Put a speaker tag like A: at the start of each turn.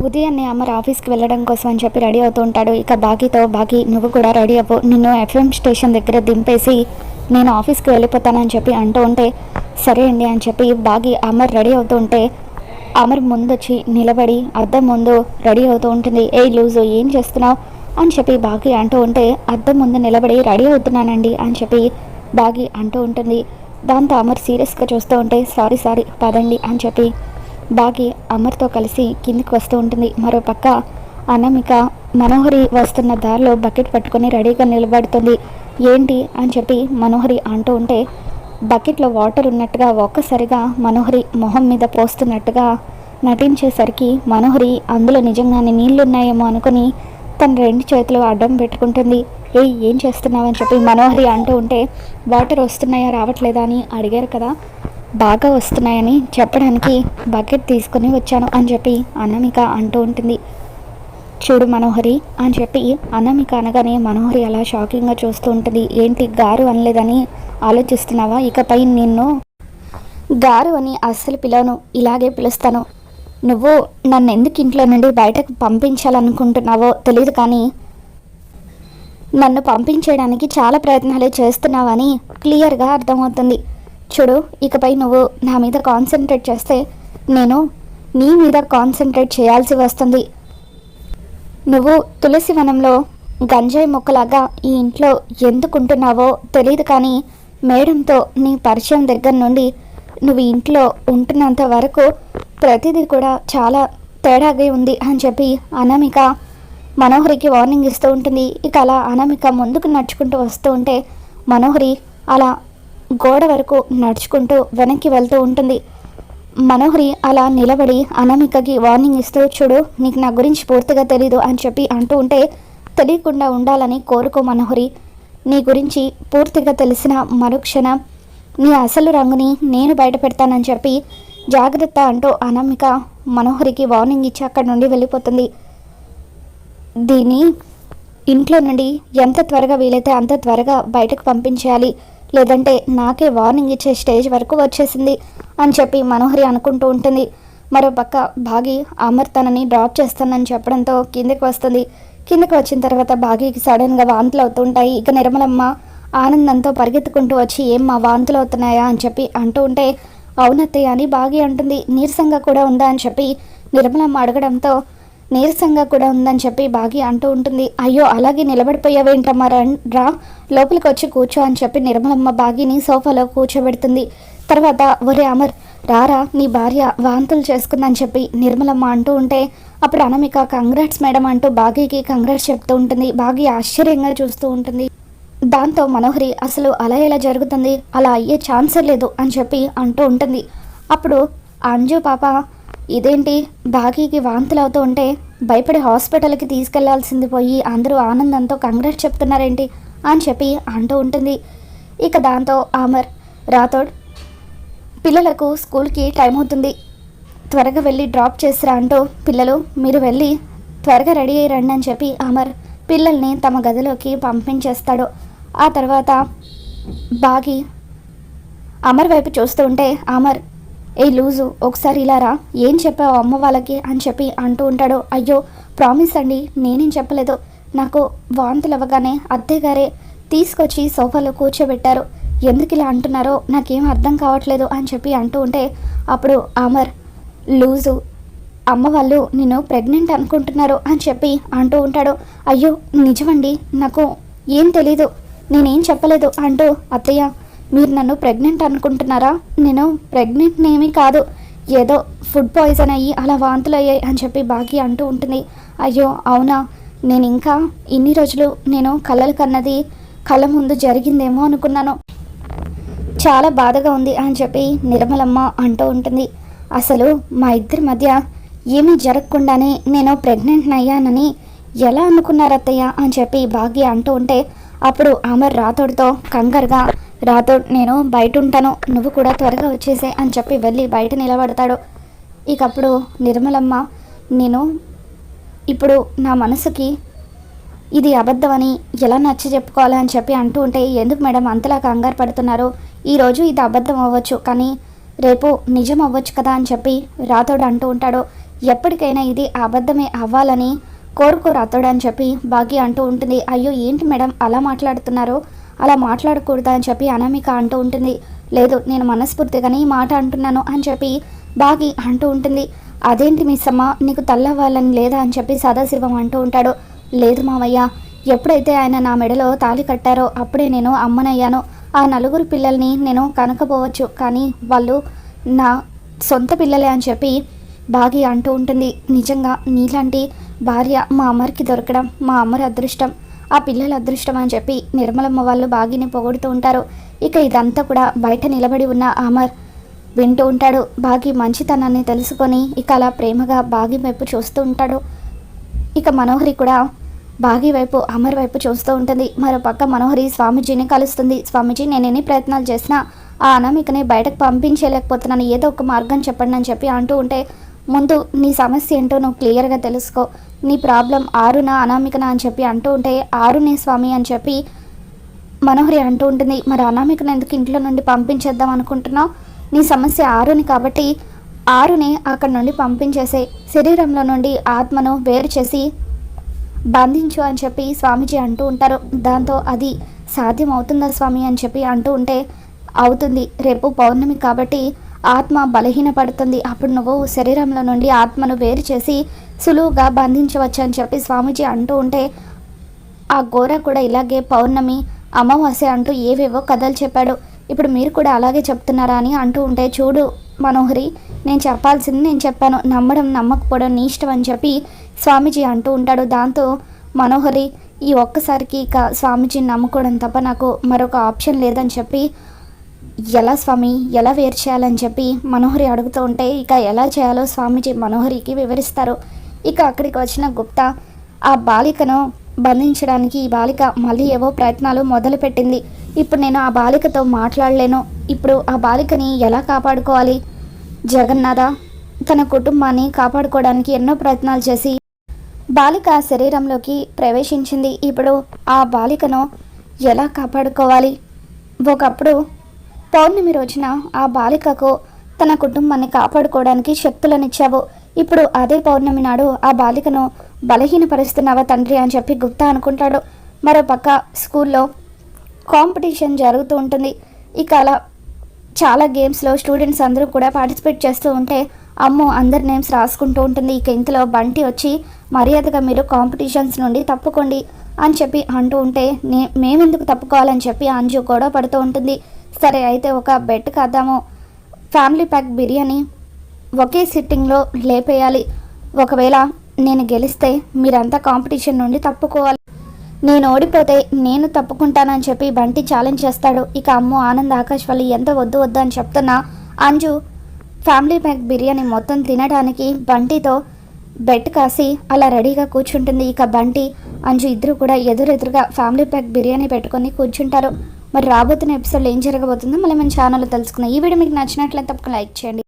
A: ఉదయాన్నే అమర్ ఆఫీస్కి వెళ్ళడం కోసం అని చెప్పి రెడీ అవుతూ ఉంటాడు. ఇక బాగీతో, బాగీ నువ్వు కూడా రెడీ అవ్వు, నిన్ను ఎఫ్ఎం స్టేషన్ దగ్గర దింపేసి నేను ఆఫీస్కి వెళ్ళిపోతానని చెప్పి అంటూ ఉంటే సరే అండి అని చెప్పి బాగీ అమర్ రెడీ అవుతూ ఉంటే అమర్ ముందొచ్చి నిలబడి అద్దం ముందు రెడీ అవుతూ ఉంటుంది. ఏ లూజు ఏం చేస్తున్నావు అని చెప్పి బాగీ అంటూ ఉంటే అద్దం ముందు నిలబడి రెడీ అవుతున్నానండి అని చెప్పి బాగీ అంటూ ఉంటుంది. దాంతో అమర్ సీరియస్గా చూస్తూ ఉంటే సారీ పదండి అని చెప్పి బాగీ అమర్తో కలిసి కిందికి వస్తూ ఉంటుంది. మరో పక్క అనామిక మనోహరి వస్తున్న దారిలో బకెట్ పట్టుకొని రెడీగా నిలబడుతుంది. ఏంటి అని చెప్పి మనోహరి అంటూ ఉంటే బకెట్లో వాటర్ ఉన్నట్టుగా ఒక్కసారిగా మనోహరి మొహం మీద పోస్తున్నట్టుగా నటించేసరికి మనోహరి అందులో నిజంగానే నీళ్లున్నాయేమో అనుకుని తన రెండు చేతులు అడ్డం పెట్టుకుంటుంది. ఏం చేస్తున్నావని చెప్పి మనోహరి అంటూ ఉంటే వాటర్ వస్తున్నాయా రావట్లేదా అని అడిగారు కదా, బాగా వస్తున్నాయని చెప్పడానికి బకెట్ తీసుకొని వచ్చాను అని చెప్పి అనామిక అంటూ ఉంటుంది. చూడు మనోహరి అని చెప్పి అనామిక అనగానే మనోహరి అలా షాకింగ్గా చూస్తూ ఉంటుంది. ఏంటి గారు అనలేదని ఆలోచిస్తున్నావా? ఇకపై నిన్ను గారు అని అస్సలు పిలవను, ఇలాగే పిలుస్తాను. నువ్వు నన్ను ఎందుకు ఇంట్లో నుండి బయటకు పంపించాలనుకుంటున్నావో తెలియదు, కానీ నన్ను పంపించేయడానికి చాలా ప్రయత్నాలే చేస్తున్నావని క్లియర్గా అర్థమవుతుంది. చూడు, ఇకపై నువ్వు నా మీద కాన్సన్ట్రేట్ చేస్తే నేను నీ మీద కాన్సన్ట్రేట్ చేయాల్సి వస్తుంది. నువ్వు తులసి వనంలో గంజాయి మొక్కలాగా ఈ ఇంట్లో ఎందుకుంటున్నావో తెలియదు, కానీ మేడంతో నీ పరిచయం దగ్గర నుండి నువ్వు ఇంట్లో ఉంటున్నంత వరకు ప్రతిదీ కూడా చాలా తేడాగా ఉంది అని చెప్పి అనామిక మనోహరికి వార్నింగ్ ఇస్తూ ఉంటుంది. ఇక అలా అనామిక ముందుకు నడుచుకుంటూ వస్తూ ఉంటే మనోహరి అలా గోడ వరకు నడుచుకుంటూ వెనక్కి వెళ్తూ ఉంటుంది. మనోహరి అలా నిలబడి అనామికకి వార్నింగ్ ఇస్తూ చూడు, నీకు నా గురించి పూర్తిగా తెలీదు అని చెప్పి అంటూ ఉంటే తెలియకుండా ఉండాలని కోరుకో మనోహరి, నీ గురించి పూర్తిగా తెలిసిన మరుక్షణం నీ అసలు రంగుని నేను బయట పెడతానని చెప్పి జాగ్రత్త అంటూ అనామిక మనోహరికి వార్నింగ్ ఇచ్చి అక్కడి నుండి వెళ్ళిపోతుంది. దీన్ని ఇంట్లో నుండి ఎంత త్వరగా వీలైతే అంత త్వరగా బయటకు పంపించేయాలి, లేదంటే నాకే వార్నింగ్ ఇచ్చే స్టేజ్ వరకు వచ్చేసింది అని చెప్పి మనోహరి అనుకుంటూ ఉంటుంది. మరోపక్క బాగి అమర్ తనని డ్రాప్ చేస్తానని చెప్పడంతో కిందకి వస్తుంది. కిందకి వచ్చిన తర్వాత బాగీకి సడన్గా వాంతులు అవుతుంటాయి. ఇక నిర్మలమ్మ ఆనందంతో పరిగెత్తుకుంటూ వచ్చి ఏమ్మా వాంతులు అవుతున్నాయా అని చెప్పి అంటూ ఉంటే అవునత్తయ్య అని బాగి అంటుంది. నీరసంగా కూడా ఉందా అని చెప్పి నిర్మలమ్మ అడగడంతో నీరసంగా కూడా ఉందని చెప్పి బాగి అంటూ ఉంటుంది. అయ్యో అలాగే నిలబడిపోయావేంటమ్మా, రా లోపలికి వచ్చి కూర్చో అని చెప్పి నిర్మలమ్మ బాగిని సోఫాలో కూర్చోబెడుతుంది. తర్వాత ఒరే అమర్ రారా, నీ భార్య వాంతులు చేసుకుందని చెప్పి నిర్మలమ్మ అంటూ ఉంటే అప్పుడు అనామిక కంగ్రాట్స్ మేడం అంటూ బాగీకి కంగ్రాట్స్ చెప్తూ ఉంటుంది. బాగి ఆశ్చర్యంగా చూస్తూ ఉంటుంది. దాంతో మనోహరి అసలు అలా ఎలా జరుగుతుంది, అలా అయ్యే ఛాన్సే లేదు అని చెప్పి అంటూ ఉంటుంది. అప్పుడు అంజు పాప ఇదేంటి బాగీకి వాంతులు అవుతూ ఉంటే భయపడి హాస్పిటల్కి తీసుకెళ్లాల్సింది పోయి అందరూ ఆనందంతో కంగ్రాట్స్ చెప్తున్నారేంటి అని చెప్పి అంటూ ఉంటుంది. ఇక దాంతో అమర్ రాథోడ్ పిల్లలకు స్కూల్కి టైం అవుతుంది, త్వరగా వెళ్ళి డ్రాప్ చేసిరా అంటూ పిల్లలు మీరు వెళ్ళి త్వరగా రెడీ అయ్యి రండి అని చెప్పి అమర్ పిల్లల్ని తమ గదిలోకి పంపించేస్తాడు. ఆ తర్వాత బాగి అమర్ వైపు చూస్తూ ఉంటే అమర్ లూజు ఒకసారి ఇలా రా, ఏం చెప్పావు అమ్మ వాళ్ళకి అని చెప్పి అంటూ ఉంటాడు. అయ్యో ప్రామిస్ అండి, నేనేం చెప్పలేదు, నాకు వాంతులు అవ్వగానే అత్తయ్యగారే తీసుకొచ్చి సోఫాలో కూర్చోబెట్టారు, ఎందుకు ఇలా అంటున్నారో నాకేం అర్థం కావట్లేదు అని చెప్పి అంటూ ఉంటే అప్పుడు అమర్ లూజు అమ్మ వాళ్ళు నేను ప్రెగ్నెంట్ అనుకుంటున్నారు అని చెప్పి అంటూ ఉంటాడు. అయ్యో నిజమండి, నాకు ఏం తెలీదు, నేనేం చెప్పలేదు అంటూ అత్తయ్య మీరు నన్ను ప్రెగ్నెంట్ అనుకుంటున్నారా, నేను ప్రెగ్నెంట్ ఏమీ కాదు, ఏదో ఫుడ్ పాయిజన్ అయ్యి అలా వాంతులు అయ్యాయి అని చెప్పి బాగి అంటూ ఉంటుంది. అయ్యో అవునా, నేను ఇంకా ఇన్ని రోజులు నేను కళ్ళలు కన్నది కళ్ళ ముందు జరిగిందేమో అనుకున్నాను, చాలా బాధగా ఉంది అని చెప్పి నిర్మలమ్మ అంటూ ఉంటుంది. అసలు మా ఇద్దరి మధ్య ఏమీ జరగకుండానే నేను ప్రెగ్నెంట్ అయ్యానని ఎలా అనుకున్నారు అత్తయ్య అని చెప్పి భాగ్య అంటూ ఉంటే అప్పుడు అమర్ రాథోడ్తో కంగారుగా రాథోడ్ నేను బయట ఉంటాను, నువ్వు కూడా త్వరగా వచ్చేసే అని చెప్పి వెళ్ళి బయట నిలబడతాడు. ఇకప్పుడు నిర్మలమ్మ నేను ఇప్పుడు నా మనసుకి ఇది అబద్ధమని ఎలా నచ్చ చెప్పుకోవాలి అని చెప్పి అంటూ ఉంటే ఎందుకు మేడం అంతలా కంగారు పడుతున్నారు, ఈరోజు ఇది అబద్ధం అవ్వచ్చు కానీ రేపు నిజం అవ్వచ్చు కదా అని చెప్పి రాథోడ్ అంటూ ఉంటాడు. ఎప్పటికైనా ఇది అబద్ధమే అవ్వాలని కోరుకోరు అతడు అని చెప్పి భాగ్య అంటూ ఉంటుంది. అయ్యో ఏంటి మేడం అలా మాట్లాడుతున్నారు, అలా మాట్లాడకూడదా అని చెప్పి అనామిక అంటూ ఉంటుంది. లేదు నేను మనస్ఫూర్తిగానే ఈ మాట అంటున్నాను అని చెప్పి భాగి అంటూ ఉంటుంది. అదేంటి మిస్సమ్మ నీకు తల్లవ్వాలని లేదా అని చెప్పి సదాశివం అంటూ ఉంటాడు. లేదు మావయ్య, ఎప్పుడైతే ఆయన నా మెడలో తాళి కట్టారో అప్పుడే నేను అమ్మనయ్యాను. ఆ నలుగురు పిల్లల్ని నేను కనకపోవచ్చు, కానీ వాళ్ళు నా సొంత పిల్లలే అని చెప్పి భాగి అంటూ ఉంటుంది. నిజంగా నీలాంటి భార్య మా అమ్మరికి దొరకడం మా అమ్మరి అదృష్టం, ఆ పిల్లల అదృష్టం అని చెప్పి నిర్మలమ్మ వాళ్ళు భాగిని పొగుడుతూ ఉంటారు. ఇక ఇదంతా కూడా బయట నిలబడి ఉన్న అమర్ వింటూ ఉంటాడు. భాగి మంచితనాన్ని తెలుసుకొని ఇక అలా ప్రేమగా భాగి వైపు చూస్తూ ఉంటాడు. ఇక మనోహరి కూడా భాగి వైపు అమర్ వైపు చూస్తూ ఉంటుంది. మరో పక్క మనోహరి స్వామీజీని కలుస్తుంది. స్వామీజీ నేను ఎన్ని ప్రయత్నాలు చేసినా ఆ అనామికని బయటకు పంపించలేకపోతున్నాను, ఏదో ఒక మార్గం చెప్పండి అని చెప్పి అంటూ ఉంటే, ముందు నీ సమస్య ఏంటో నువ్వు క్లియర్గా తెలుసుకో, నీ ప్రాబ్లం ఆరునా అనామికనా అని చెప్పి అంటూ ఉంటే, ఆరునే స్వామి అని చెప్పి మనోహరి అంటూ ఉంటుంది. మరి అనామికను ఎందుకు ఇంట్లో నుండి పంపించేద్దాం అనుకుంటున్నావు? నీ సమస్య ఆరుని కాబట్టి ఆరుని అక్కడి నుండి పంపించేసే, శరీరంలో నుండి ఆత్మను వేరు చేసి బంధించు అని చెప్పి స్వామీజీ అంటూ ఉంటారు. దాంతో అది సాధ్యం అవుతుందా స్వామి అని చెప్పి అంటూ ఉంటే, అవుతుంది, రేపు పౌర్ణమి కాబట్టి ఆత్మ బలహీనపడుతుంది, అప్పుడు నువ్వు శరీరంలో నుండి ఆత్మను వేరు చేసి సులువుగా బంధించవచ్చు అని చెప్పి స్వామీజీ అంటూ ఉంటే, ఆ ఘోర కూడా ఇలాగే పౌర్ణమి అమావాస్య అంటూ ఏవేవో కథలు చెప్పాడు, ఇప్పుడు మీరు కూడా అలాగే చెప్తున్నారా అని అంటూ ఉంటే, చూడు మనోహరి నేను చెప్పాల్సింది నేను చెప్పాను, నమ్మడం నమ్మకపోవడం నీ ఇష్టం అని చెప్పి స్వామీజీ అంటూ ఉంటాడు. దాంతో మనోహరి ఈ ఒక్కసారికి ఇక స్వామీజీని నమ్ముకోవడం తప్ప నాకు మరొక ఆప్షన్ లేదని చెప్పి, ఎలా స్వామి ఎలా వేరు చేయాలని చెప్పి మనోహరి అడుగుతూ ఉంటే, ఇక ఎలా చేయాలో స్వామీజీ మనోహరికి వివరిస్తారు. ఇక అక్కడికి వచ్చిన గుప్తా ఆ బాలికను బంధించడానికి ఈ బాలిక మళ్ళీ ఏవో ప్రయత్నాలు మొదలుపెట్టింది. ఇప్పుడు నేను ఆ బాలికతో మాట్లాడలేను, ఇప్పుడు ఆ బాలికని ఎలా కాపాడుకోవాలి? జగన్నాథ తన కుటుంబాన్ని కాపాడుకోవడానికి ఎన్నో ప్రయత్నాలు చేసి బాలిక శరీరంలోకి ప్రవేశించింది. ఇప్పుడు ఆ బాలికను ఎలా కాపాడుకోవాలి? ఒకప్పుడు పౌర్ణమి రోజున ఆ బాలికకు తన కుటుంబాన్ని కాపాడుకోవడానికి శక్తులనిచ్చావు, ఇప్పుడు అదే పౌర్ణమి నాడు ఆ బాలికను బలహీనపరుస్తున్నావా తండ్రి అని చెప్పి గుప్తా అనుకుంటాడు. మరోపక్క స్కూల్లో కాంపిటీషన్ జరుగుతూ ఉంటుంది. ఇక అలా చాలా గేమ్స్లో స్టూడెంట్స్ అందరూ కూడా పార్టిసిపేట్ చేస్తూ ఉంటే, అమ్ము అందరి నేమ్స్ రాసుకుంటూ ఉంటుంది. ఇక ఇంతలో బంటి వచ్చి మర్యాదగా మీరు కాంపిటీషన్స్ నుండి తప్పుకోండి అని చెప్పి అంటూ ఉంటే, మేమెందుకు తప్పుకోవాలని చెప్పి అంజు గొడవ పడుతూ ఉంటుంది. సరే అయితే ఒక బెట్ కాద్దాము, ఫ్యామిలీ ప్యాక్ బిర్యానీ ఒకే సిట్టింగ్లో లేపేయాలి, ఒకవేళ నేను గెలిస్తే మీరంతా కాంపిటీషన్ నుండి తప్పుకోవాలి, నేను ఓడిపోతే నేను తప్పుకుంటానని చెప్పి బంటి ఛాలెంజ్ చేస్తాడు. ఇక అమ్ము ఆనంద్ ఆకాష్ వాళ్ళు ఎంత వద్దు వద్దు అని చెప్తున్నా అంజు ఫ్యామిలీ ప్యాక్ బిర్యానీ మొత్తం తినడానికి బంటితో బెట్ కాసి అలా రెడీగా కూర్చుంటుంది. ఇక బంటి అంజు ఇద్దరు కూడా ఎదురెదురుగా ఫ్యామిలీ ప్యాక్ బిర్యానీ పెట్టుకొని కూర్చుంటారు. మరి రాబోతున్న ఎపిసోడ్లో ఏం జరగబోతుందో మళ్ళీ మన ఛానల్లో తెలుసుకుందాం. ఈ వీడియో మీకు నచ్చినట్లయితే తప్పకుండా లైక్ చేయండి.